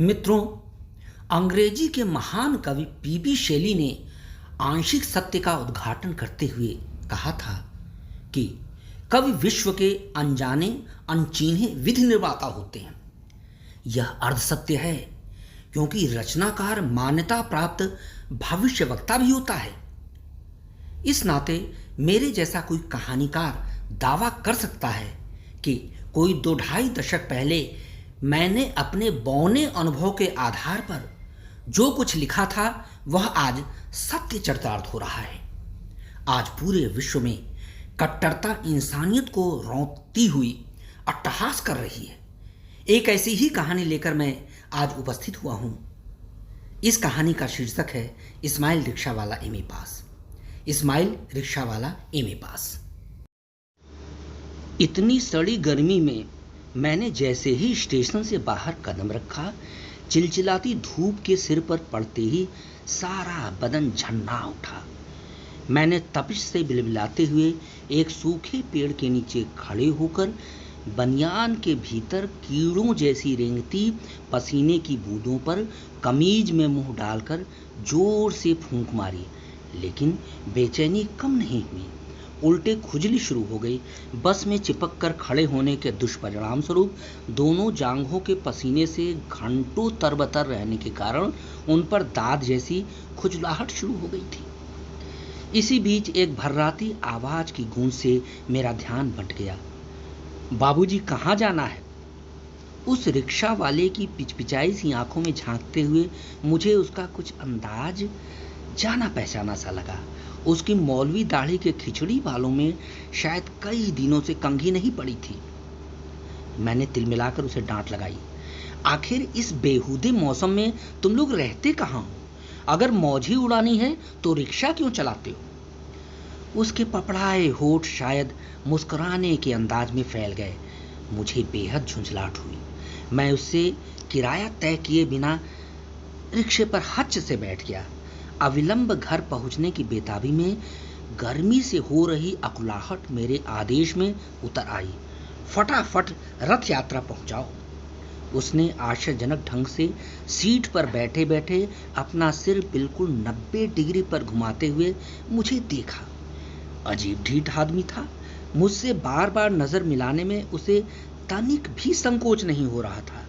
मित्रों, अंग्रेजी के महान कवि पीबी शेली ने आंशिक सत्य का उद्घाटन करते हुए कहा था कि कवि विश्व के अनजाने अनचीन्हे विधि निर्माता होते हैं। यह अर्ध सत्य है क्योंकि रचनाकार मान्यता प्राप्त भविष्यवक्ता भी होता है। इस नाते मेरे जैसा कोई कहानीकार दावा कर सकता है कि कोई 2-2.5 दशक पहले मैंने अपने बौने अनुभव के आधार पर जो कुछ लिखा था वह आज सत्य चरितार्थ हो रहा है। आज पूरे विश्व में कट्टरता इंसानियत को रौंदती हुई अट्टहास कर रही है। एक ऐसी ही कहानी लेकर मैं आज उपस्थित हुआ हूं। इस कहानी का शीर्षक है इस्माइल रिक्शावाला एमए पास। इस्माइल रिक्शावाला एमए पास। इतनी सड़ी गर्मी में मैंने जैसे ही स्टेशन से बाहर कदम रखा, चिलचिलाती धूप के सिर पर पड़ते ही सारा बदन झन्ना उठा। मैंने तपिश से बिलबिलाते हुए एक सूखे पेड़ के नीचे खड़े होकर बनियान के भीतर कीड़ों जैसी रेंगती पसीने की बूंदों पर कमीज में मुंह डालकर जोर से फूंक मारी, लेकिन बेचैनी कम नहीं हुई। उल्टे खुजली शुरू हो गई। बस में चिपक कर खड़े होने के दुष्परिणाम स्वरूप दोनों जांघों के पसीने से घंटों तरबतर रहने के कारण उन पर दाद जैसी खुजलाहट शुरू हो गई थी। इसी बीच एक भर्राती आवाज की गूंज से मेरा ध्यान बंट गया। बाबूजी, कहाँ जाना है? उस रिक्शा वाले की पिचपिचाई सी आंखों में झांकते हुए मुझे उसका कुछ अंदाज जाना पहचाना सा लगा। उसकी मौलवी दाढ़ी के खिचड़ी बालों में शायद कई दिनों से कंघी नहीं पड़ी थी। मैंने तिलमिलाकर उसे डांट लगाई। आखिर इस बेहूदे मौसम में तुम लोग रहते कहाँ हो? अगर मौज ही उड़ानी है तो रिक्शा क्यों चलाते हो? उसके पपड़ाए होठ शायद मुस्कुराने के अंदाज में फैल गए। मुझे बेहद झुंझलाहट हुई। मैं उससे किराया तय किए बिना रिक्शे पर हच्च से बैठ गया। अविलंब घर पहुंचने की बेताबी में गर्मी से हो रही अकुलाहट मेरे आदेश में उतर आई। फटाफट रथ यात्रा पहुंचाओ। उसने आश्चर्यजनक ढंग से सीट पर बैठे बैठे अपना सिर बिल्कुल 90 डिग्री पर घुमाते हुए मुझे देखा। अजीब ढीठ आदमी था। मुझसे बार बार नजर मिलाने में उसे तनिक भी संकोच नहीं हो रहा था।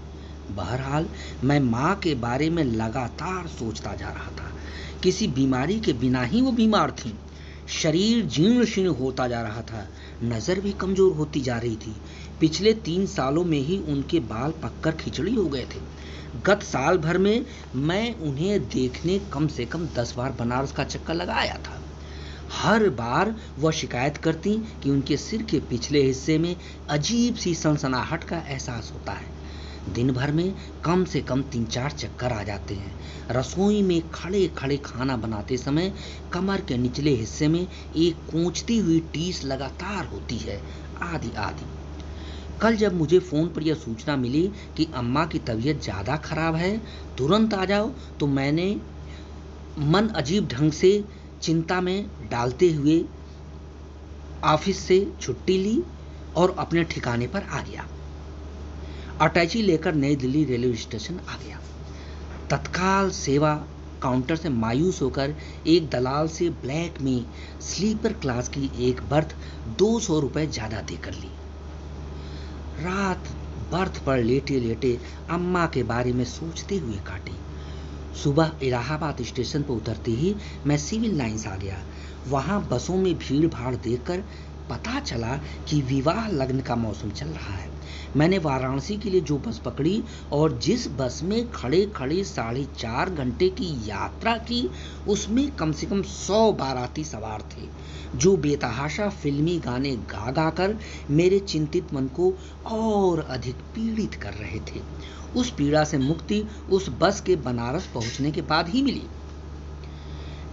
बहरहाल मैं माँ के बारे में लगातार सोचता जा रहा था। किसी बीमारी के बिना ही वो बीमार थी। शरीर जीर्ण शीर्ण होता जा रहा था। नजर भी कमजोर होती जा रही थी। पिछले 3 सालों में ही उनके बाल पककर खिचड़ी हो गए थे। गत साल भर में मैं उन्हें देखने कम से कम 10 बार बनारस का चक्कर लगाया था। हर बार वह शिकायत करती कि उनके सिर के पिछले हिस्से में अजीब सी सनसनाहट का एहसास होता है। दिन भर में कम से कम 3-4 चक्कर आ जाते हैं। रसोई में खड़े खड़े खाना बनाते समय कमर के निचले हिस्से में एक कोंचती हुई टीस लगातार होती है, आदि आदि। कल जब मुझे फोन पर यह सूचना मिली कि अम्मा की तबीयत ज्यादा खराब है, तुरंत आ जाओ, तो मैंने मन अजीब ढंग से चिंता में डालते हुए ऑफिस से छुट्टी ली और अपने ठिकाने पर आ गया। अटैची लेकर नई दिल्ली रेलवे स्टेशन आ गया। तत्काल सेवा काउंटर से मायूस होकर एक दलाल से ब्लैक में स्लीपर क्लास की एक बर्थ 200 रुपए ज्यादा देकर ली। रात बर्थ पर लेटे लेटे अम्मा के बारे में सोचते हुए काटी। सुबह इलाहाबाद स्टेशन पर उतरते ही मैं सिविल लाइंस आ गया। वहां बसों में भीड़ भाड़ देखकर पता चला कि विवाह लग्न का मौसम चल रहा है। मैंने वाराणसी के लिए जो बस पकड़ी और जिस बस में खड़े खड़े 4.5 घंटे की यात्रा की, उसमें कम से कम 100 बाराती सवार थे जो बेतहाशा फिल्मी गाने गा गा कर मेरे चिंतित मन को और अधिक पीड़ित कर रहे थे। उस पीड़ा से मुक्ति उस बस के बनारस पहुंचने के बाद ही मिली।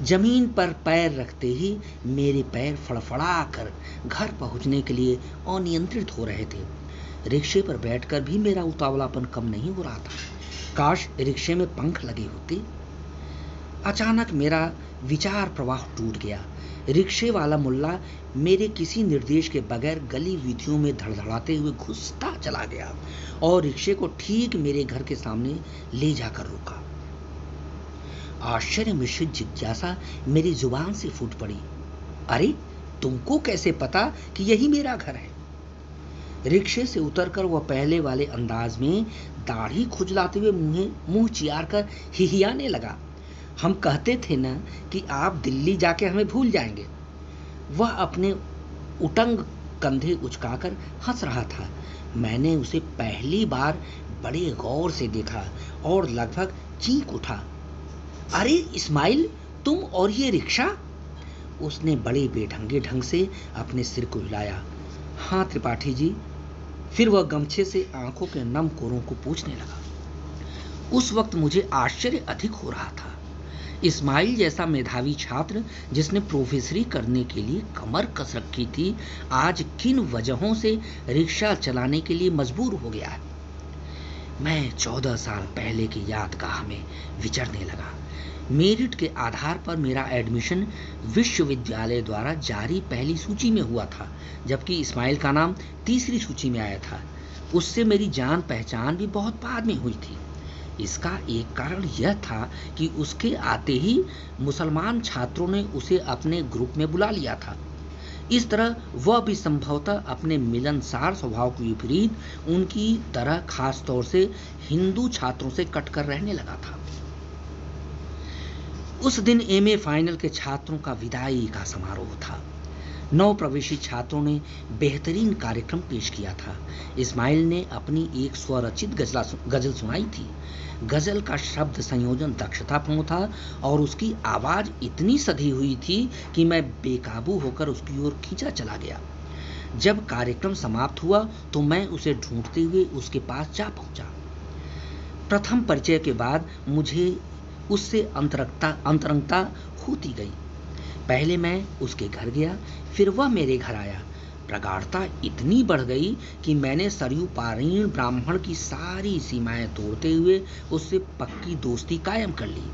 जमीन पर पैर रखते ही मेरे पैर फड़फड़ा कर घर पहुंचने के लिए अनियंत्रित हो रहे थे। रिक्शे पर बैठकर भी मेरा उतावलापन कम नहीं हो रहा था। काश रिक्शे में पंख लगे होते। अचानक मेरा विचार प्रवाह टूट गया। रिक्शे वाला मुल्ला मेरे किसी निर्देश के बगैर गली वीथियों में धड़धड़ाते हुए घुसता चला गया और रिक्शे को ठीक मेरे घर के सामने ले जाकर रुका। आश्चर्य मिश्रित जिज्ञासा मेरी जुबान से फूट पड़ी। अरे, तुमको कैसे पता कि यही मेरा घर है? रिक्शे से उतरकर वह पहले वाले अंदाज में दाढ़ी खुजलाते हुए मुंह चियार कर हिहियाने लगा। हम कहते थे ना कि आप दिल्ली जाके हमें भूल जाएंगे। वह अपने उटंग कंधे उचकाकर हंस रहा था। मैंने उसे पहली बार बड़े गौर से देखा और लगभग चीख उठा। अरे इस्माइल, तुम और ये रिक्शा? उसने बड़े बेढंगे ढंग से अपने सिर को हिलाया। हाँ त्रिपाठी जी। फिर वह गमछे से आंखों के नम कोरों को पोंछने लगा। उस वक्त मुझे आश्चर्य अधिक हो रहा था। इस्माइल जैसा मेधावी छात्र जिसने प्रोफेसरी करने के लिए कमर कस रखी थी, आज किन वजहों से रिक्शा चलाने के लिए मजबूर हो गया है। मैं 14 साल पहले की यादगाह में विचरने लगा। मेरिट के आधार पर मेरा एडमिशन विश्वविद्यालय द्वारा जारी पहली सूची में हुआ था, जबकि इस्माइल का नाम तीसरी सूची में आया था। उससे मेरी जान पहचान भी बहुत बाद में हुई थी। इसका एक कारण यह था कि उसके आते ही मुसलमान छात्रों ने उसे अपने ग्रुप में बुला लिया था। इस तरह वह भी संभवतः अपने मिलनसार स्वभाव के विपरीत उनकी तरह खास तौर से हिंदू छात्रों से कटकर रहने लगा था। उस दिन एमए फाइनल के छात्रों का विदाई का समारोह था। नौ प्रवेशी छात्रों ने बेहतरीन कार्यक्रम पेश किया था। इस्माइल ने अपनी एक स्वरचित गजल सुनाई थी। गजल का शब्द संयोजन दक्षतापूर्ण था और उसकी आवाज इतनी सधी हुई थी कि मैं बेकाबू होकर उसकी ओर खींचा चला गया। जब कार्यक्रम समाप्त हुआ तो मैं उसे ढूंढते हुए उसके पास जा पहुंचा। प्रथम परिचय के बाद मुझे उससे अंतरंगता होती गई। पहले मैं उसके घर गया, फिर वह मेरे घर आया। प्रगाढ़ता इतनी बढ़ गई कि मैंने सरयू पारीण ब्राह्मण की सारी सीमाएं तोड़ते हुए उससे पक्की दोस्ती कायम कर ली।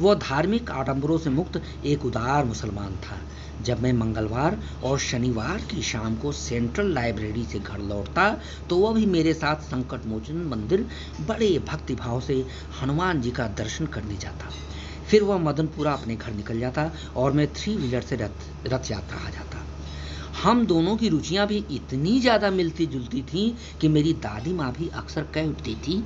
वह धार्मिक आडंबरों से मुक्त एक उदार मुसलमान था। जब मैं मंगलवार और शनिवार की शाम को सेंट्रल लाइब्रेरी से घर लौटता तो वह भी मेरे साथ संकट मोचन मंदिर बड़े भक्तिभाव से हनुमान जी का दर्शन करने जाता। फिर वह मदनपुरा अपने घर निकल जाता और मैं 3 व्हीलर से रथ यात्रा आ जाता। हम दोनों की रुचियां भी इतनी ज्यादा मिलती जुलती थीं कि मेरी दादी माँ भी अक्सर कह उठती थी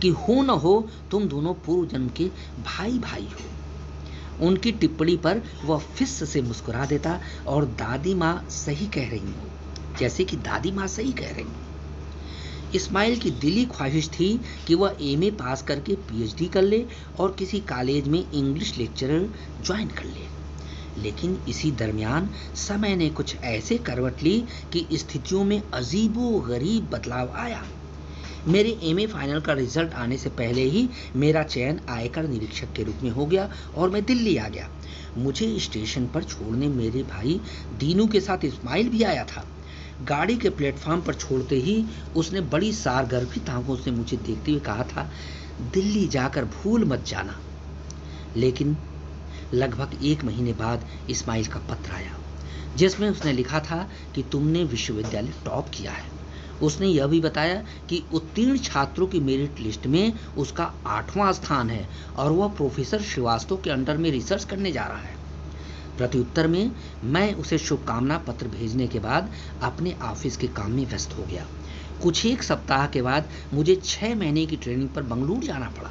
कि हो न हो तुम दोनों पूर्व जन्म के भाई भाई हो। उनकी टिप्पणी पर वह फिस से मुस्कुरा देता और दादी माँ सही कह रही हो, जैसे कि दादी माँ सही कह रही हो। इस्माइल की दिली ख्वाहिश थी कि वह एमए पास करके पीएचडी कर ले और किसी कॉलेज में इंग्लिश लेक्चरर ज्वाइन कर ले। लेकिन इसी दरमियान समय ने कुछ ऐसे करवट ली कि स्थितियों में अजीबो गरीब बदलाव आया। मेरे एमए फाइनल का रिजल्ट आने से पहले ही मेरा चयन आयकर निरीक्षक के रूप में हो गया और मैं दिल्ली आ गया। मुझे स्टेशन पर छोड़ने मेरे भाई दीनू के साथ इस्माइल भी आया था। गाड़ी के प्लेटफॉर्म पर छोड़ते ही उसने बड़ी सारगर्भित आंखों से मुझे देखते हुए कहा था, दिल्ली जाकर भूल मत जाना। लेकिन लगभग 1 महीने बाद इस्माइल का पत्र आया, जिसमें उसने लिखा था कि तुमने विश्वविद्यालय टॉप किया है। उसने यह भी बताया कि उत्तीर्ण छात्रों की मेरिट लिस्ट में उसका 8वां स्थान है और वह प्रोफेसर श्रीवास्तव के अंडर में रिसर्च करने जा रहा है। प्रत्युत्तर में मैं उसे शुभकामना पत्र भेजने के बाद अपने ऑफिस के काम में व्यस्त हो गया। कुछ एक सप्ताह के बाद मुझे 6 महीने की ट्रेनिंग पर बंगलुरु जाना पड़ा।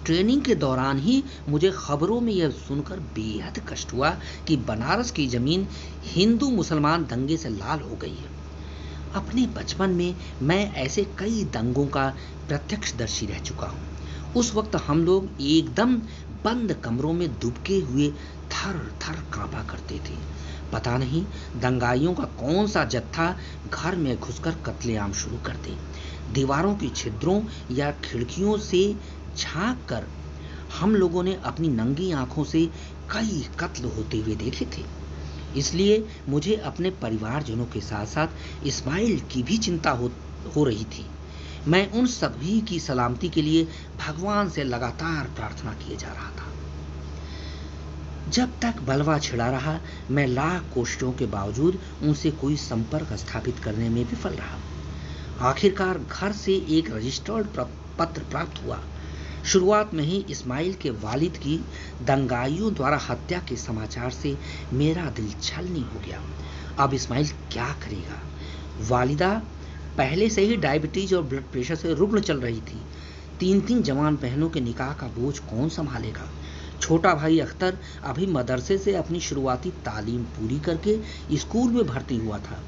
ट्रेनिंग के दौरान ही मुझे खबरों में यह सुनकर बेहद कष्ट हुआ कि बनारस की जमीन हिंदू मुसलमान दंगे से लाल हो गई है। अपने बचपन में मैं ऐसे कई दंगों का प्रत्यक्षदर्शी रह चुका हूँ। उस वक्त हम लोग एकदम बंद कमरों में दुबके हुए थर थर कांपा करते थे। पता नहीं दंगाइयों का कौन सा जत्था घर में घुसकर कत्लेआम शुरू कर दे। दीवारों की छिद्रों या खिड़कियों से झांक कर हम लोगों ने अपनी नंगी आंखों से कई कत्ल होते हुए देखे थे। इसलिए मुझे अपने परिवारजनों के साथ साथ इस्माइल की भी चिंता हो रही थी। मैं उन सभी की सलामती के लिए भगवान से लगातार प्रार्थना किए जा रहा था। जब तक बलवा छिड़ा रहा, मैं लाख कोशिशों के बावजूद उनसे कोई संपर्क स्थापित करने में विफल रहा। आखिरकार घर से एक रजिस्टर्ड पत्र प्राप्त हुआ। शुरुआत में ही इस्माइल के वालिद की दंगाइयों द्वारा हत्या के समाचार से मेरा दिल छलनी हो गया। अब इस्माइल क्या करेगा? वालिदा पहले से ही डायबिटीज और ब्लड प्रेशर से रुग्ण चल रही थी। 3 जवान बहनों के निकाह का बोझ कौन संभालेगा? छोटा भाई अख्तर अभी मदरसे से अपनी शुरुआती तालीम पूरी करके स्कूल में भर्ती हुआ था।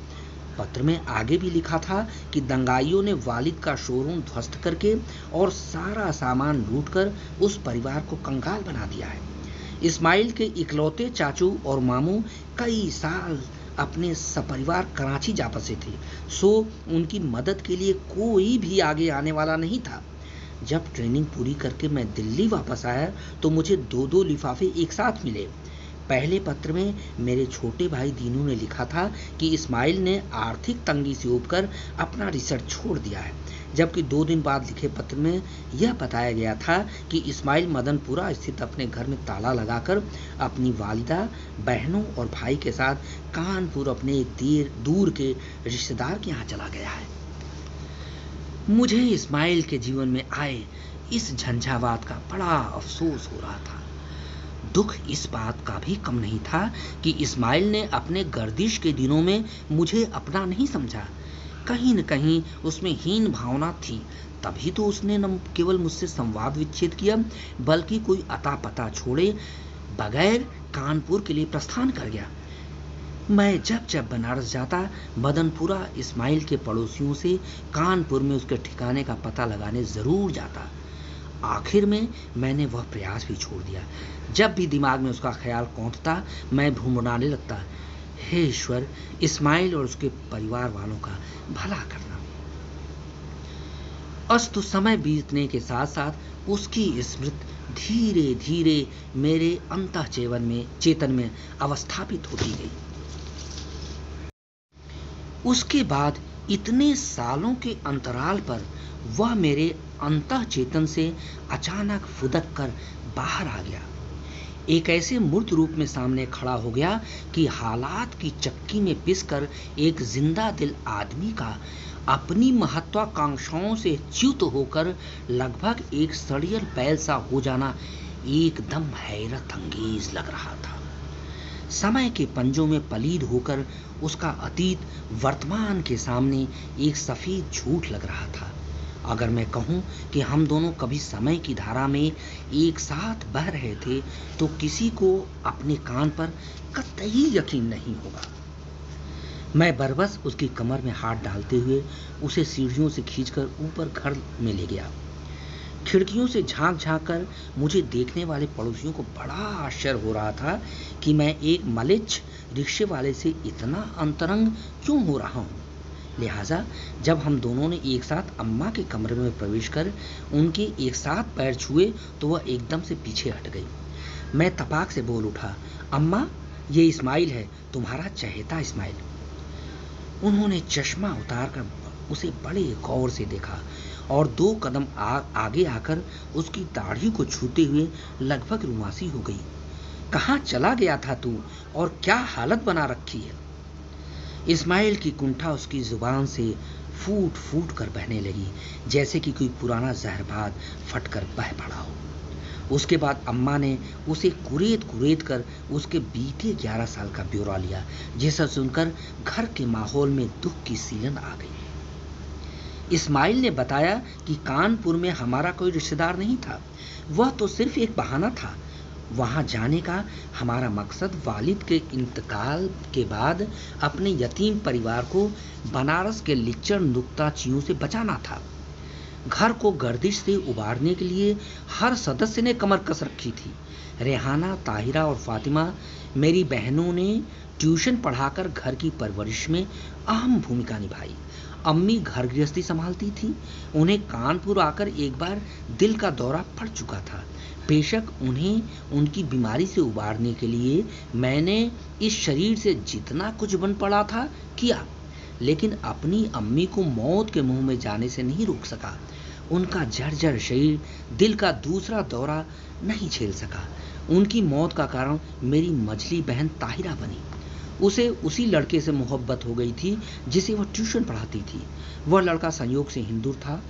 पत्र में आगे भी लिखा था कि दंगाइयों ने वालिद का शोरूम ध्वस्त करके और सारा सामान लूटकर उस परिवार को कंगाल बना दिया है। इस्माइल के इकलौते चाचू और मामू कई साल अपने सपरिवार कराची जा बसे थे, सो उनकी मदद के लिए कोई भी आगे आने वाला नहीं था। जब ट्रेनिंग पूरी करके मैं दिल्ली वापस आया तो मुझे 2-2 लिफाफे एक साथ मिले। पहले पत्र में मेरे छोटे भाई दीनू ने लिखा था कि इस्माइल ने आर्थिक तंगी से उबकर अपना रिसर्च छोड़ दिया है, जबकि 2 दिन बाद लिखे पत्र में यह बताया गया था कि इस्माइल मदनपुरा स्थित अपने घर में ताला लगाकर अपनी वालिदा, बहनों और भाई के साथ कानपुर अपने एक दूर के रिश्तेदार के यहाँ चला गया है। मुझे इस्माइल के जीवन में आए इस झंझावात का बड़ा अफसोस हो रहा था। दुख इस बात का भी कम नहीं था कि इस्माइल ने अपने गर्दिश के दिनों में मुझे अपना नहीं समझा। कहीं न कहीं उसमें हीन भावना थी, तभी तो उसने न केवल मुझसे संवाद विच्छेद किया, बल्कि कोई अता पता छोड़े बगैर कानपुर के लिए प्रस्थान कर गया। मैं जब जब बनारस जाता, मदनपुरा इस्माइल के पड़ोसियों से कानपुर में उसके ठिकाने का पता लगाने जरूर जाता। आखिर में मैंने वह प्रयास भी छोड़ दिया। जब भी दिमाग में उसका ख्याल कौंधता, मैं भुनभुनाने लगता, हे ईश्वर, इस्माइल और उसके परिवार वालों का भला करना। अस्तु समय बीतने के साथ साथ उसकी स्मृति धीरे धीरे मेरे चेतन में अवस्थापित होती गई। उसके बाद इतने सालों के अंतराल पर वह मेरे अंतः चेतन से अचानक फुदक कर बाहर आ गया। एक ऐसे मूर्त रूप में सामने खड़ा हो गया कि हालात की चक्की में पिसकर एक जिंदा दिल आदमी का अपनी महत्वाकांक्षाओं से च्युत होकर लगभग एक सड़ियल बैल सा हो जाना एकदम हैरत अंगेज लग रहा था। समय के पंजों में पलीद होकर उसका अतीत वर्तमान के सामने एक सफेद झूठ लग रहा था। अगर मैं कहूं कि हम दोनों कभी समय की धारा में एक साथ बह रहे थे, तो किसी को अपने कान पर कतई यकीन नहीं होगा। मैं बरबस उसकी कमर में हाथ डालते हुए उसे सीढ़ियों से खींचकर ऊपर घर में ले गया। खिड़कियों से झांक झांक कर मुझे देखने वाले पड़ोसियों को बड़ा आश्चर्य हो रहा था कि मैं एक मलिच्छ रिक्शे वाले से इतना अंतरंग क्यों हो रहा हूँ। लिहाजा जब हम दोनों ने एक साथ अम्मा के कमरे में प्रवेश कर उनके एक साथ पैर छुए, तो वह एकदम से पीछे हट गई। मैं तपाक से बोल उठा, अम्मा, ये इस्माइल है, तुम्हारा चहेता इस्माइल। उन्होंने चश्मा उतार कर उसे बड़े गौर से देखा और 2 कदम आगे आकर उसकी दाढ़ी को छूते हुए लगभग रुआसी हो गई। कहाँ चला गया था तू, और क्या हालत बना रखी है? इस्माइल की कुंठा उसकी जुबान से फूट फूट कर बहने लगी, जैसे कि कोई पुराना जहरबाद फटकर बह पड़ा हो। उसके बाद अम्मा ने उसे कुरेद कुरेद कर उसके बीते 11 साल का ब्यौरा लिया, जिसे सुनकर घर के माहौल में दुख की सीलन आ गई। इस्माइल ने बताया कि कानपुर में हमारा कोई रिश्तेदार नहीं था, वह तो सिर्फ एक बहाना था। वहां जाने का हमारा मकसद वालिद के इंतकाल के बाद अपने यतीम परिवार को बनारस के लिच्चर नुक्ताचियों से बचाना था। घर को गर्दिश से उबारने के लिए हर सदस्य ने कमर कस रखी थी। रेहाना, ताहिरा और फातिमा मेरी बहनों ने ट्यूशन पढ़ाकर घर की परवरिश में अहम भूमिका निभाई। अम्मी घर गृहस्थी संभालती थी। उन्हें कानपुर आकर एक बार दिल का दौरा पड़ चुका था। बेशक उन्हें उनकी बीमारी से उबारने के लिए मैंने इस शरीर से जितना कुछ बन पड़ा था किया, लेकिन अपनी अम्मी को मौत के मुंह में जाने से नहीं रोक सका। उनका जर्जर शरीर दिल का दूसरा दौरा नहीं झेल सका। उनकी मौत का कारण मेरी मझली बहन ताहिरा बनी। उसे उसी लड़के से मोहब्बत हो गई थी जिसे वह ट्यूशन पढ़ाती थी। वह लड़का संयोग से हिंदू था,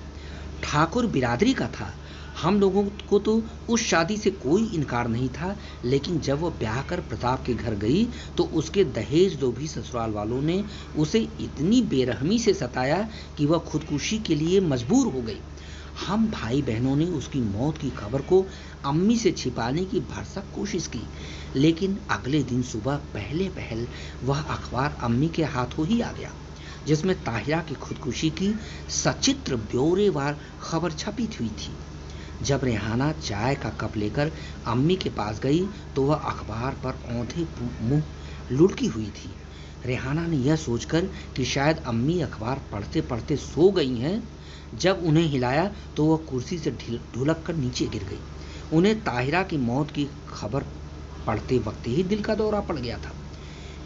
ठाकुर बिरादरी का था। हम लोगों को तो उस शादी से कोई इनकार नहीं था, लेकिन जब वह ब्याह कर प्रताप के घर गई तो उसके दहेज लोभी ससुराल वालों ने उसे इतनी बेरहमी से सताया कि वह खुदकुशी के लिए मजबूर हो गई। हम भाई बहनों ने उसकी मौत की खबर को अम्मी से छिपाने की भरसक कोशिश की, लेकिन अगले दिन सुबह पहले पहल वह अखबार अम्मी के हाथों ही आ गया, जिसमें ताहिरा की खुदकुशी की सचित्र ब्यौरेवार खबर छपी हुई थी। जब रेहाना चाय का कप लेकर अम्मी के पास गई तो वह अखबार पर औंधे मुंह लुढ़की हुई थी। रेहाना ने यह सोचकर कि शायद अम्मी अखबार पढ़ते पढ़ते सो गई हैं, जब उन्हें हिलाया तो वह कुर्सी से ढुलक कर नीचे गिर गई। उन्हें ताहिरा की मौत की खबर पढ़ते वक्त ही दिल का दौरा पड़ गया था।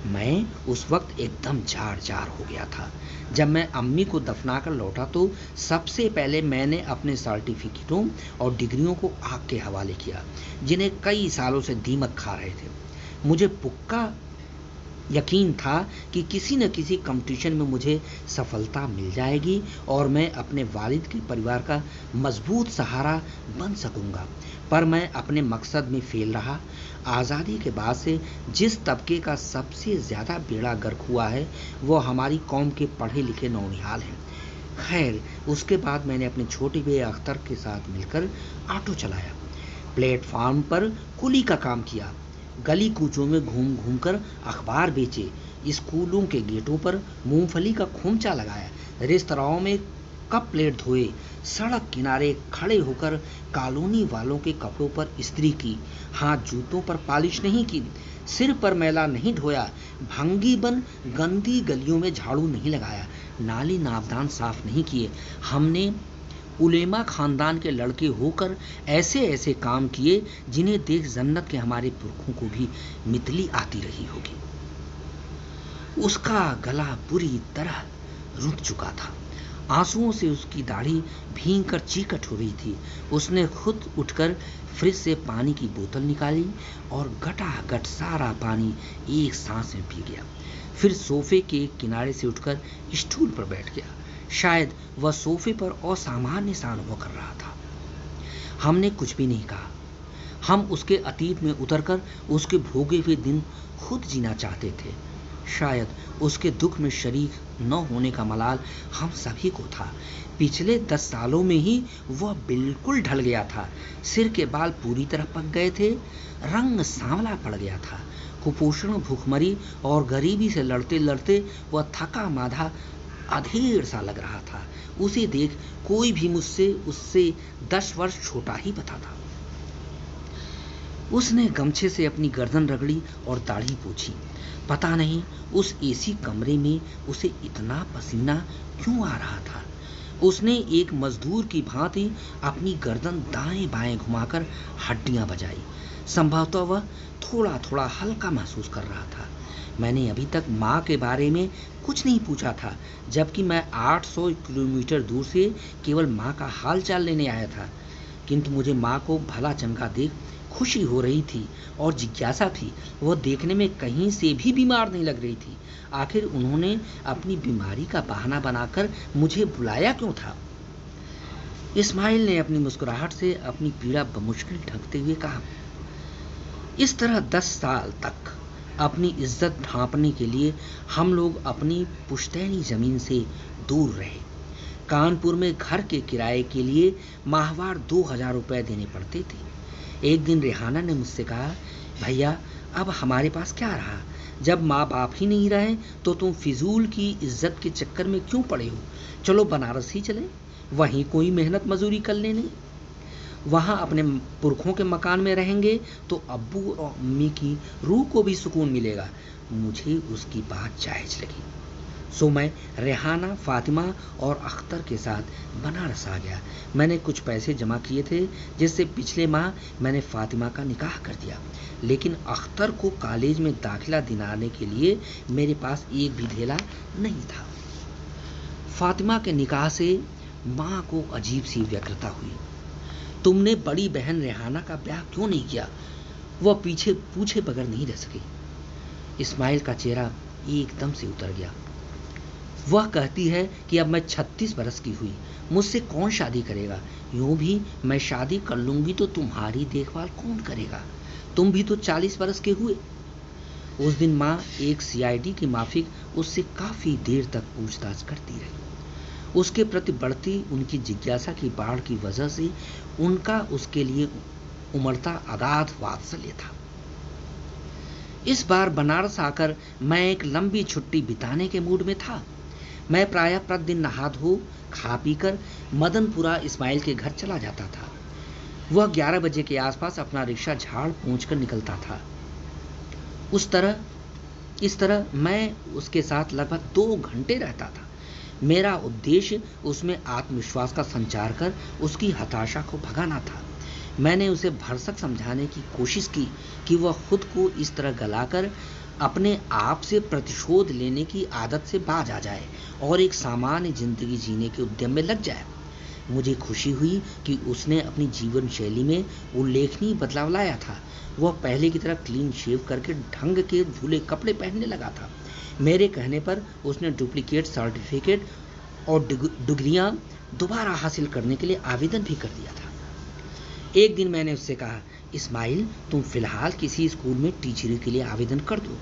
मैं उस वक्त एकदम जार हो गया था। जब मैं अम्मी को दफनाकर लौटा तो सबसे पहले मैंने अपने सर्टिफिकेटों और डिग्रियों को आग के हवाले किया, जिन्हें कई सालों से दीमक खा रहे थे। मुझे पक्का यकीन था कि किसी न किसी कंपटीशन में मुझे सफलता मिल जाएगी और मैं अपने वालिद के परिवार का मजबूत सहारा बन सकूंगा, पर मैं अपने मकसद में फेल रहा। आज़ादी के बाद से जिस तबके का सबसे ज़्यादा बेड़ा गर्क हुआ है वो हमारी कौम के पढ़े लिखे नौनिहाल हैं। खैर, उसके बाद मैंने अपने छोटे भाई अख्तर के साथ मिलकर ऑटो चलाया, प्लेटफार्म पर कुली का काम किया, गली कूचों में घूम घूम कर अखबार बेचे, स्कूलों के गेटों पर मूंगफली का खोमचा लगाया, रेस्तराओं में कप प्लेट धोए, सड़क किनारे खड़े होकर कॉलोनी वालों के कपड़ों पर इस्त्री की, हाथ जूतों पर पालिश नहीं की, सिर पर मैला नहीं ढोया, भंगी बन गंदी गलियों में झाड़ू नहीं लगाया, नाली नापदान साफ नहीं किए। हमने उलेमा खानदान के लड़के होकर ऐसे ऐसे काम किए जिन्हें देख जन्नत के हमारे पुरखों को भी मितली आती रही होगी। उसका गला बुरी तरह रुक चुका था, आंसुओं से उसकी दाढ़ी भीग कर चीकट हो रही थी। उसने खुद उठकर फ्रिज से पानी की बोतल निकाली और गटागट सारा पानी एक सांस में पी गया। फिर सोफे के किनारे से उठकर स्टूल पर बैठ गया। शायद वह सोफे पर असामान्य सा अनुभव कर रहा था। हमने कुछ भी नहीं कहा। हम उसके अतीत में उतरकर उसके भोगे हुए दिन खुद जीना चाहते थे। शायद उसके दुख में शरीक न होने का मलाल हम सभी को था। पिछले 10 सालों में ही वह बिल्कुल ढल गया था। सिर के बाल पूरी तरह पक गए थे, रंग सांवला पड़ गया था। कुपोषण, भूखमरी और गरीबी से लड़ते लड़ते वह थका मांधा अधेड़ सा लग रहा था। उसे देख कोई भी मुझसे उससे 10 वर्ष छोटा ही बता था। उसने गमछे से अपनी गर्दन रगड़ी और दाढ़ी पोंछी। पता नहीं उस एसी कमरे में उसे इतना पसीना क्यों आ रहा था। उसने एक मजदूर की भांति अपनी गर्दन दाएं बाएं घुमाकर हड्डियां बजाई। संभवतः वह थोड़ा थोड़ा हल्का महसूस कर रहा था। मैंने अभी तक माँ के बारे में कुछ नहीं पूछा था, जबकि मैं 800 किलोमीटर दूर से केवल माँ का हाल चाल लेने आया था। किंतु मुझे माँ को भला चंगा देख खुशी हो रही थी और जिज्ञासा थी, वह देखने में कहीं से भी बीमार नहीं लग रही थी। आखिर उन्होंने अपनी बीमारी का बहाना बनाकर मुझे बुलाया क्यों था? इस्माइल ने अपनी मुस्कुराहट से अपनी पीड़ा बमुश्किल ढकते हुए कहा, इस तरह 10 साल तक अपनी इज्जत ढांपने के लिए हम लोग अपनी पुश्तैनी जमीन से दूर रहे। कानपुर में घर के किराए के लिए माहवार 2000 रुपए देने पड़ते थे। एक दिन रेहाना ने मुझसे कहा, भैया अब हमारे पास क्या रहा? जब माँ बाप ही नहीं रहे तो तुम फिजूल की इज्जत के चक्कर में क्यों पड़े हो? चलो बनारस ही चले, वहीं कोई मेहनत मजूरी कर लेने। वहाँ अपने पुरखों के मकान में रहेंगे तो अब्बू और अम्मी की रूह को भी सुकून मिलेगा। मुझे उसकी बात जायज लगी, सो मैं रेहाना, फातिमा और अख्तर के साथ बनारस आ गया। मैंने कुछ पैसे जमा किए थे जिससे पिछले माह मैंने फातिमा का निकाह कर दिया, लेकिन अख्तर को कॉलेज में दाखिला दिलाने के लिए मेरे पास एक भी ढेला नहीं था। फातिमा के निकाह से माँ को अजीब सी व्यग्रता हुई। तुमने बड़ी बहन रेहाना का ब्याह क्यों नहीं किया? वह पीछे पूछे बगैर नहीं रह सकी। इस्माइल का चेहरा एकदम से उतर गया। वह कहती है कि अब मैं 36 बरस की हुई, मुझसे कौन शादी करेगा? यूं भी मैं शादी कर लूंगी तो तुम्हारी देखभाल कौन करेगा? तुम भी तो 40 बरस के हुए। उस दिन माँ एक सीआईडी की माफिक उससे काफी देर तक पूछताछ करती रही। उसके प्रति बढ़ती उनकी जिज्ञासा की बाढ़ की वजह से उनका उसके लिए उमड़ता अगाध वात्सल्य था। इस बार बनारस आकर मैं एक लंबी छुट्टी बिताने के मूड में था। मैं प्रायः प्रतिदिन नहा धो खा पीकर मदनपुरा इस्माइल के घर चला जाता था। वह 11 बजे के आसपास अपना रिक्शा झाड़ पोंछ कर निकलता था। इस तरह मैं उसके साथ लगभग 2 घंटे रहता था। मेरा उद्देश्य उसमें आत्मविश्वास का संचार कर उसकी हताशा को भगाना था। मैंने उसे भरसक समझाने की कोशिश की कि वह खुद को इस तरह गलाकर अपने आप से प्रतिशोध लेने की आदत से बाज आ जाए और एक सामान्य जिंदगी जीने के उद्यम में लग जाए। मुझे खुशी हुई कि उसने अपनी जीवन शैली में उल्लेखनीय बदलाव लाया था। वह पहले की तरह क्लीन शेव करके ढंग के धुले कपड़े पहनने लगा था। मेरे कहने पर उसने डुप्लीकेट सर्टिफिकेट और डिग्रियां दोबारा हासिल करने के लिए आवेदन भी कर दिया था। एक दिन मैंने उससे कहा, इस्माइल, तुम फिलहाल किसी स्कूल में टीचरी के लिए आवेदन कर दो।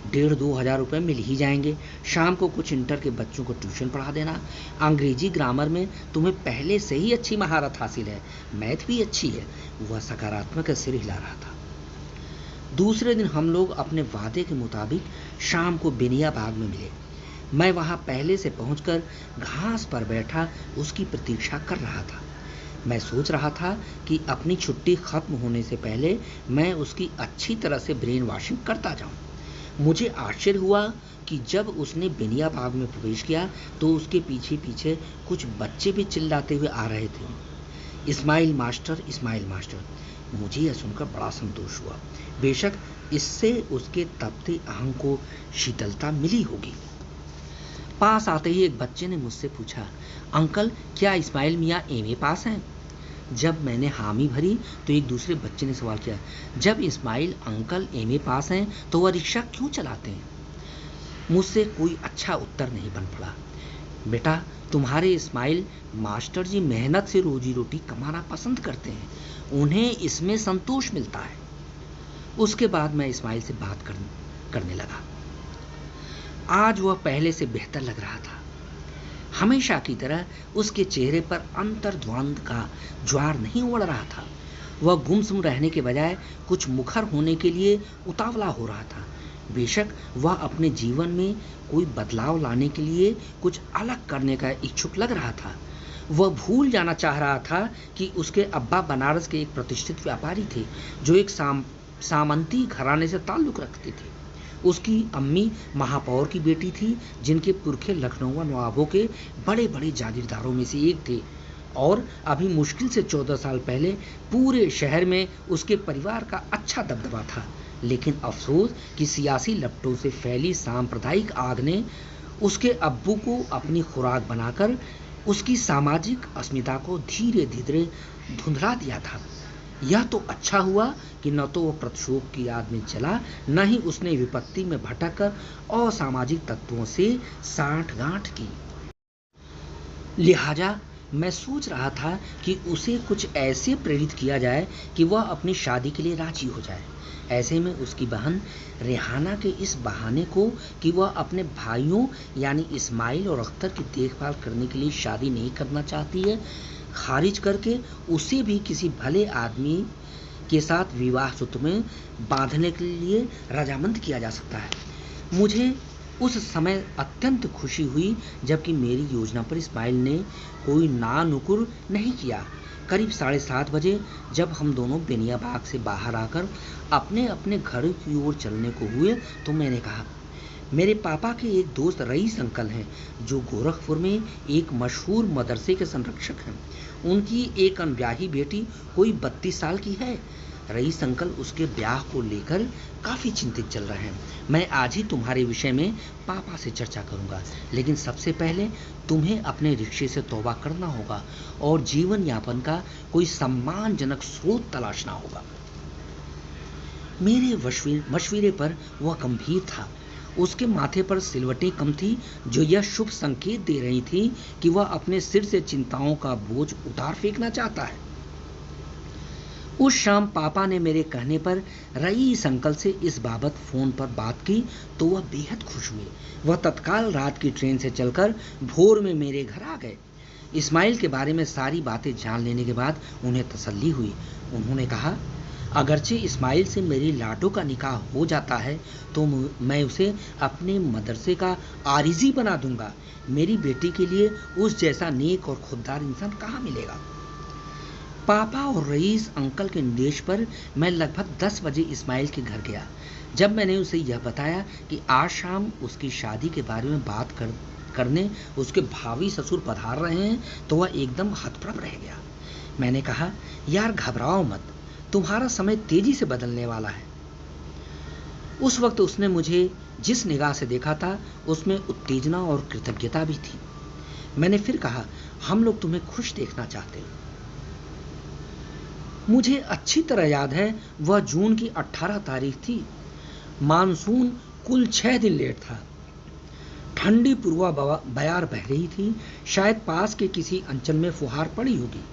1,500-2 हज़ार रुपये मिल ही जाएंगे। शाम को कुछ इंटर के बच्चों को ट्यूशन पढ़ा देना। अंग्रेजी ग्रामर में तुम्हें पहले से ही अच्छी महारत हासिल है, मैथ भी अच्छी है। वह सकारात्मक सिर हिला रहा था। दूसरे दिन हम लोग अपने वादे के मुताबिक शाम को बेनिया बाग में मिले। मैं वहां पहले से पहुंचकर घास पर बैठा उसकी प्रतीक्षा कर रहा था। मैं सोच रहा था कि अपनी छुट्टी खत्म होने से पहले मैं उसकी अच्छी तरह से ब्रेन वॉशिंग करता जाऊं। मुझे आश्चर्य हुआ कि जब उसने बेनिया बाग में प्रवेश किया तो उसके पीछे पीछे कुछ बच्चे भी चिल्लाते हुए आ रहे थे, इस्माइल मास्टर, इस्माइल मास्टर। मुझे यह सुनकर बड़ा संतोष हुआ। बेशक इससे उसके तपते अहं को शीतलता मिली होगी। पास आते ही एक बच्चे ने मुझसे पूछा, अंकल, क्या इस्माइल मियाँ एमए पास हैं? जब मैंने हामी भरी तो एक दूसरे बच्चे ने सवाल किया, जब इस्माइल अंकल एमए पास हैं तो वह रिक्शा क्यों चलाते हैं? मुझसे कोई अच्छा उत्तर नहीं बन पड़ा। बेटा, तुम्हारे इस्माइल मास्टर जी मेहनत से रोजी रोटी कमाना पसंद करते हैं, उन्हें इसमें संतोष मिलता है। उसके बाद मैं इस्माइल से बात करने लगा। आज वह पहले से बेहतर लग रहा था। हमेशा की तरह उसके चेहरे पर अंतर्द्वंद का ज्वार नहीं उड़ रहा था। वह गुमसुम रहने के बजाय कुछ मुखर होने के लिए उतावला हो रहा था। बेशक वह अपने जीवन में कोई बदलाव लाने के लिए कुछ अलग करने का इच्छुक लग रहा था। वह भूल जाना चाह रहा था कि उसके अब्बा बनारस के एक प्रतिष्ठित व्यापारी थे जो एक सामंती घराने से ताल्लुक रखते थे। उसकी अम्मी महापौर की बेटी थी, जिनके पुरखे लखनऊ नवाबों के बड़े बड़े जागीरदारों में से एक थे और अभी मुश्किल से 14 साल पहले पूरे शहर में उसके परिवार का अच्छा दबदबा था। लेकिन अफसोस कि सियासी लपटों से फैली सांप्रदायिक आग ने उसके अब्बू को अपनी खुराक बनाकर उसकी सामाजिक अस्मिता को धीरे धीरे धुंधला दिया था। यह तो अच्छा हुआ कि न तो वह प्रतिशोध की आग में जला, न ही उसने विपत्ति में भटक कर असामाजिक तत्वों से साठगांठ की। लिहाजा मैं सोच रहा था कि उसे कुछ ऐसे प्रेरित किया जाए कि वह अपनी शादी के लिए राजी हो जाए। ऐसे में उसकी बहन रेहाना के इस बहाने को कि वह अपने भाइयों यानी इस्माइल और अख्तर की देखभाल करने के लिए शादी नहीं करना चाहती है, खारिज करके उसे भी किसी भले आदमी के साथ विवाह सूत्र में बांधने के लिए रजामंद किया जा सकता है। मुझे उस समय अत्यंत खुशी हुई जबकि मेरी योजना पर इस्माइल ने कोई ना नुकुर नहीं किया। करीब 7:30 बजे जब हम दोनों बेनिया बाग से बाहर आकर अपने अपने घर की ओर चलने को हुए तो मैंने कहा, मेरे पापा के एक दोस्त रईस अंकल हैं जो गोरखपुर में एक मशहूर मदरसे के संरक्षक हैं। उनकी एक अनब्याही बेटी कोई 32 साल की है। रईस अंकल उसके ब्याह को लेकर काफी चिंतित चल रहे हैं। मैं आज ही तुम्हारे विषय में पापा से चर्चा करूंगा, लेकिन सबसे पहले तुम्हें अपने रिक्शे से तौबा करना होगा और जीवन यापन का कोई सम्मानजनक स्रोत तलाशना होगा। मेरे मशवरे पर वह गंभीर था। उसके माथे पर सिलवटें कम थी, जो यह शुभ संकेत दे रही थी कि वह अपने सिर से चिंताओं का बोझ उतार फेंकना चाहता है। उस शाम पापा ने मेरे कहने पर रईस अंकल से इस बाबत फोन पर बात की तो वह बेहद खुश हुए। वह तत्काल रात की ट्रेन से चलकर भोर में मेरे घर आ गए। इस्माइल के बारे में सारी बातें जान लेने के बाद उन्हें तसल्ली हुई। उन्होंने कहा, अगरचे इस्माइल से मेरी लाडो का निकाह हो जाता है तो मैं उसे अपने मदरसे का आरिजी बना दूंगा। मेरी बेटी के लिए उस जैसा नेक और खुददार इंसान कहाँ मिलेगा। पापा और रईस अंकल के निर्देश पर मैं लगभग 10 बजे इस्माइल के घर गया। जब मैंने उसे यह बताया कि आज शाम उसकी शादी के बारे में बात करने उसके भावी ससुर पधार रहे हैं तो वह एकदम हतप्रभ रह गया। मैंने कहा, यार घबराओ मत, तुम्हारा समय तेजी से बदलने वाला है। उस वक्त उसने मुझे जिस निगाह से देखा था उसमें उत्तेजना और कृतज्ञता भी थी। मैंने फिर कहा, हम लोग तुम्हें खुश देखना चाहते हैं। मुझे अच्छी तरह याद है, वह जून की 18 तारीख थी। मानसून कुल 6 दिन लेट था। ठंडी पूर्वा बयार बह रही थी। शायद पास के किसी अंचल में फुहार पड़ी होगी।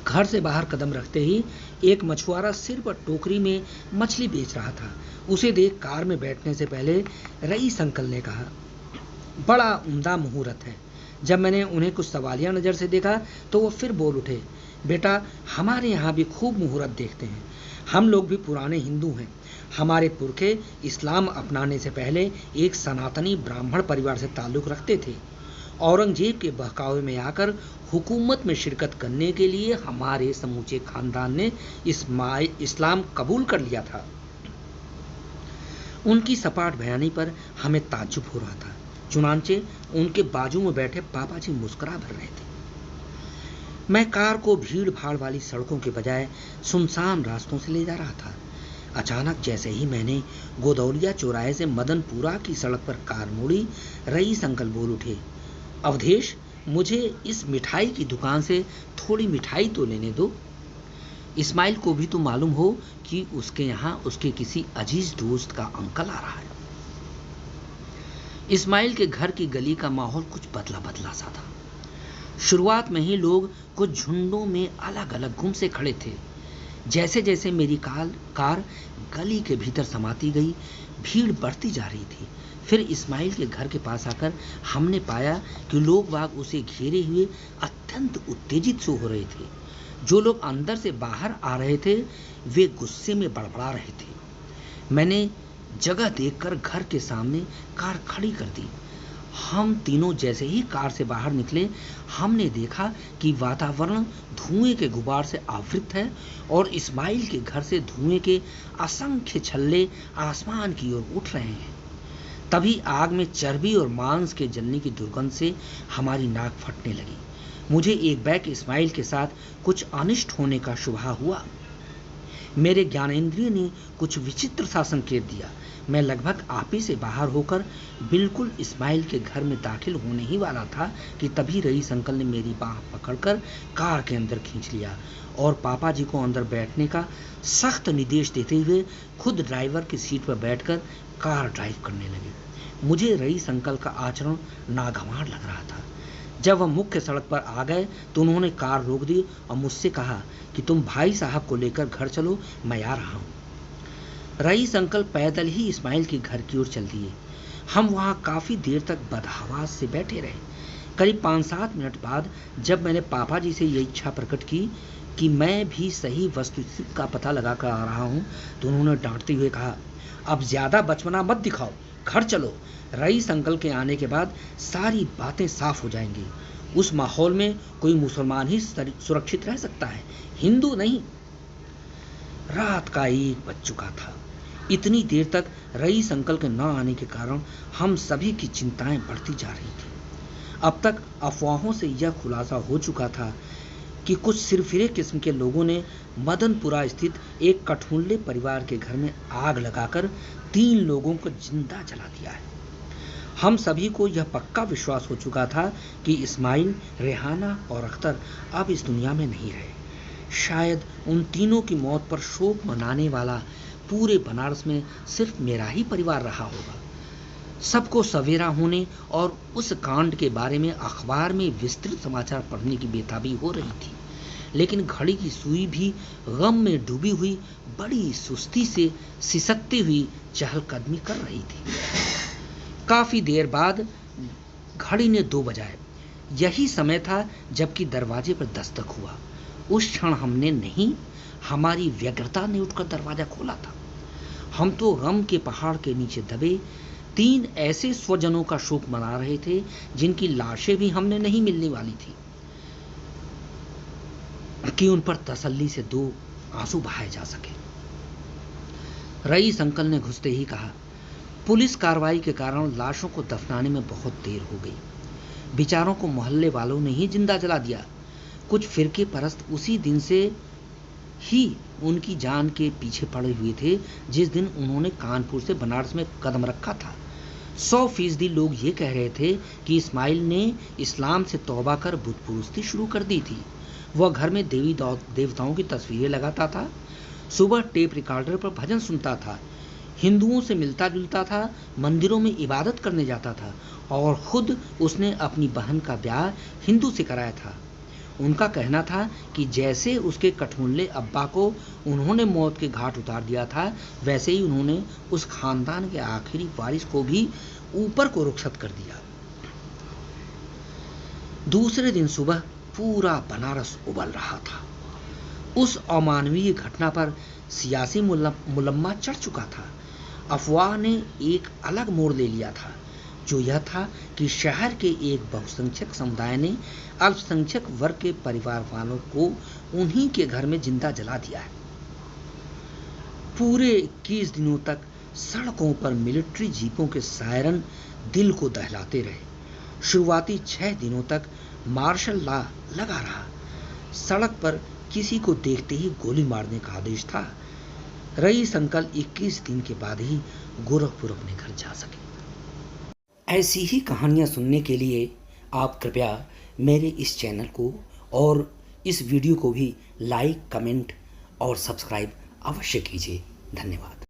घर से बाहर कदम रखते ही एक मछुआरा सिर पर टोकरी में मछली बेच रहा था। उसे देख कार में बैठने से पहले रईस अंकल ने कहा, बड़ा उम्दा मुहूर्त है। जब मैंने उन्हें कुछ सवालिया नज़र से देखा तो वो फिर बोल उठे, बेटा हमारे यहाँ भी खूब मुहूर्त देखते हैं। हम लोग भी पुराने हिंदू हैं। हमारे पुरखे इस्लाम अपनाने से पहले एक सनातनी ब्राह्मण परिवार से ताल्लुक़ रखते थे। औरंगजेब के बहकावे में आकर हुकूमत में शिरकत करने के लिए हमारे समूचे खानदान ने इस्लाम कबूल कर लिया था। उनकी सपाट बयानी पर हमें ताज्जुब हो रहा था। चुनांचे उनके बाजू में बैठे पापा जी मुस्कुरा भर रहे थे। मैं कार को भीड़ भाड़ वाली सड़कों के बजाय सुनसान रास्तों से ले जा रहा था। अचानक जैसे ही मैंने गोदौलिया चौराहे से मदनपुरा की सड़क पर कार मोड़ी, रईस अंकल बोल उठे, अवधेश मुझे इस मिठाई की दुकान से थोड़ी मिठाई तो लेने दो। इस्माइल को भी तो मालूम हो कि उसके यहाँ उसके किसी अजीज दोस्त का अंकल आ रहा है। इस्माइल के घर की गली का माहौल कुछ बदला बदला सा था। शुरुआत में ही लोग कुछ झुंडों में अलग अलग गुम से खड़े थे। जैसे जैसे मेरी कार गली के भीतर समाती गई, भीड़ बढ़ती जा रही थी। फिर इस्माइल के घर के पास आकर हमने पाया कि लोग बाग उसे घेरे हुए अत्यंत उत्तेजित से हो रहे थे। जो लोग अंदर से बाहर आ रहे थे वे गुस्से में बड़बड़ा रहे थे। मैंने जगह देखकर घर के सामने कार खड़ी कर दी। हम तीनों जैसे ही कार से बाहर निकले, हमने देखा कि वातावरण धुएं के गुबार से आवृत है और इस्माइल के घर से धुएं के असंख्य छल्ले आसमान की ओर उठ रहे हैं। तभी आग में चर्बी और मांस के जलने की दुर्गंध से हमारी नाक फटने लगी। मुझे एक बैग इस्माइल के साथ कुछ अनिष्ट होने का शुभा हुआ। मेरे ज्ञानेंद्रिय ने कुछ विचित्र सा संकेत दिया। मैं लगभग आपे से बाहर होकर बिल्कुल इस्माइल के घर में दाखिल होने ही वाला था कि तभी रईस अंकल ने मेरी बाह पकड़कर कार के अंदर खींच लिया और पापा जी को अंदर बैठने का सख्त निर्देश देते हुए खुद ड्राइवर की सीट पर बैठकर कार ड्राइव करने लगे। मुझे रईस अंकल का आचरण नागवार लग रहा था। जब वह मुख्य सड़क पर आ गए तो उन्होंने कार रोक दी और मुझसे कहा कि तुम भाई साहब को लेकर घर चलो, मैं आ रहा हूँ। रईस अंकल पैदल ही इस्माइल के घर की ओर चल दिए। हम वहाँ काफ़ी देर तक बदहवास से बैठे रहे। करीब 5-7 मिनट बाद जब मैंने पापा जी से यह इच्छा प्रकट की कि मैं भी सही वस्तुस्थिति का पता लगा कर आ रहा हूँ तो उन्होंने डांटते हुए कहा, अब ज़्यादा बचपना मत दिखाओ, घर चलो। रईस अंकल के आने के बाद सारी बातें साफ हो जाएंगी। उस माहौल में कोई मुसलमान ही सुरक्षित रह सकता है, हिंदू नहीं। रात का 1 बज चुका था। इतनी देर तक रईस अंकल के न आने के कारण हम सभी की चिंताएं बढ़ती जा रही थी। अब तक अफवाहों से यह खुलासा हो चुका था कि कुछ सिरफिरे किस्म के लोगों ने मदनपुरा स्थित एक कठमुल्ले परिवार के घर में आग लगाकर 3 लोगों को जिंदा जला दिया है। हम सभी को यह पक्का विश्वास हो चुका था कि इस्माइल, रेहाना और अख्तर अब इस दुनिया में नहीं रहे। शायद उन तीनों की मौत पर शोक मनाने वाला पूरे बनारस में सिर्फ मेरा ही परिवार रहा होगा। सबको सवेरा होने और उस कांड के बारे में अखबार में विस्तृत समाचार पढ़ने की बेताबी हो रही थी, लेकिन घड़ी की सुई भी गम में डूबी हुई बड़ी सुस्ती से सिसकती हुई चहलकदमी कर रही थी। काफी देर बाद घड़ी ने 2 बजाए। यही समय था जबकि दरवाजे पर दस्तक हुआ। उस क्षण हमने नहीं, हमारी व्यग्रता ने उठकर दरवाजा खोला था। हम तो गम के पहाड़ के नीचे दबे 3 ऐसे स्वजनों का शोक मना रहे थे जिनकी लाशें भी हमने नहीं मिलने वाली थी कि उन पर तसल्ली से 2 आंसू बहाए जा सके। रईस अंकल ने घुसते ही कहा, पुलिस कार्रवाई के कारण लाशों को दफनाने में बहुत देर हो गई। बेचारों को मोहल्ले वालों ने ही जिंदा जला दिया। कुछ फिरके परस्त उसी दिन से ही उनकी जान के पीछे पड़े हुए थे जिस दिन उन्होंने कानपुर से बनारस में कदम रखा था। 100% लोग ये कह रहे थे कि इस्माइल ने इस्लाम से तौबा कर बुत परस्ती शुरू कर दी थी। वह घर में देवी देवताओं की तस्वीरें लगाता था, सुबह टेप रिकॉर्डर पर भजन सुनता था, हिंदुओं से मिलता जुलता था, मंदिरों में इबादत करने जाता था और खुद उसने अपनी बहन का ब्याह हिंदू से कराया था। उनका कहना था कि जैसे उसके कठमुल्ले अब्बा को उन्होंने मौत के घाट उतार दिया था, वैसे ही उन्होंने उस खानदान के आखिरी वारिस को भी ऊपर को रुखसत कर दिया। दूसरे दिन सुबह पूरा बनारस उबल रहा था। उस अमानवीय घटना पर सियासी मुलम्मा चढ़ चुका था। अफवाह ने एक अलग मोड़ ले लिया था, जो यह था कि शहर के एक बहुसंख्यक समुदाय ने अल्पसंख्यक वर्ग के परिवार वालों को उन्हीं के घर में जिंदा जला दिया है। पूरे 21 दिनों तक सड़कों पर मिलिट्री जीपों के सायरन दिल को दहलाते रहे। शुरुआती 6 दिनों तक मार्शल लॉ लगा रहा। सड़क पर किसी को देखते ही गोली मारने का आदेश था। रईस अंकल 21 दिन के बाद ही गोरखपुर अपने घर जा सके। ऐसी ही कहानियां सुनने के लिए आप कृपया मेरे इस चैनल को और इस वीडियो को भी लाइक, कमेंट और सब्सक्राइब अवश्य कीजिए। धन्यवाद।